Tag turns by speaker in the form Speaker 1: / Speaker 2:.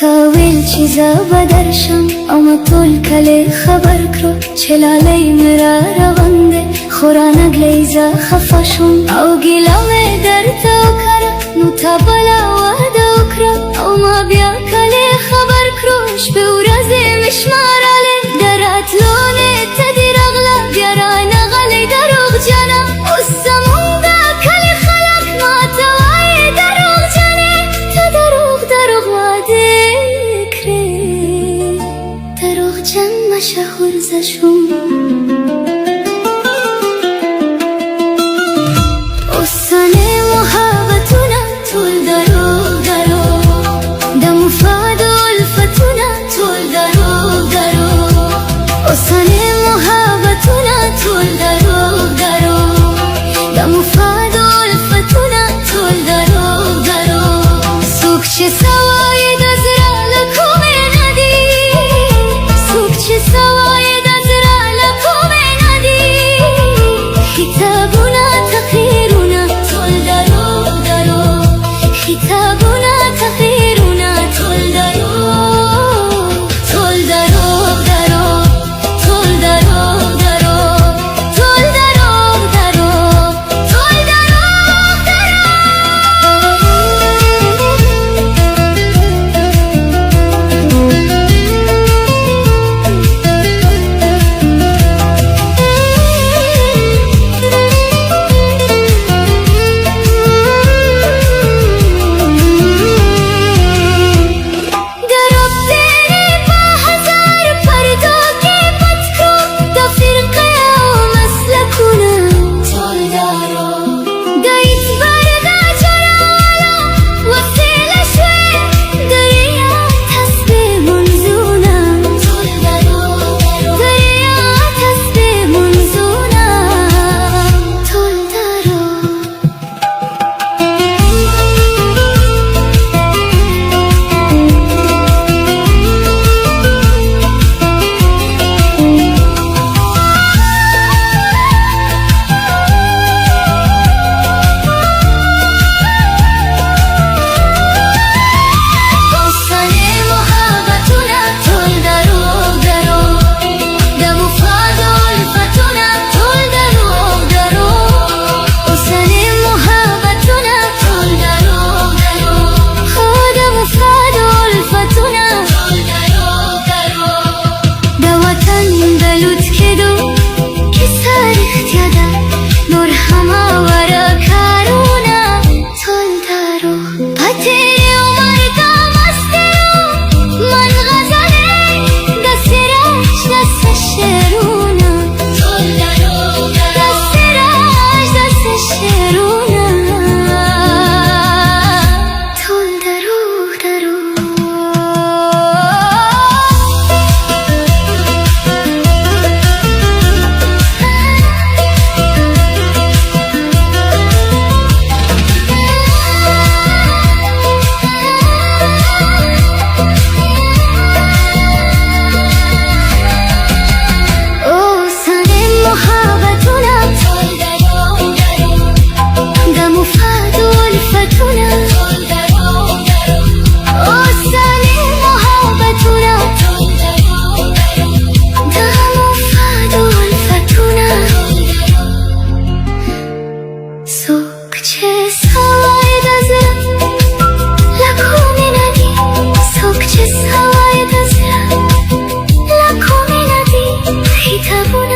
Speaker 1: تاویل چیزا بدرشم اما طول کلی خبر کرو چلالی مرا روانده خورانگ لیزا خفاشون او گیلامه در تو کرا نو تا بلا وعده کرا او ما بیا کلی خبر کروش به ورازی مشماراله درات لونه تدیر اغلا بیاران غلی دروغ جانا اسمون دا کلی خلق ما توای دروغ جانه تا دروغ واده کری دروغ جن مشهور زشون
Speaker 2: Kitabuna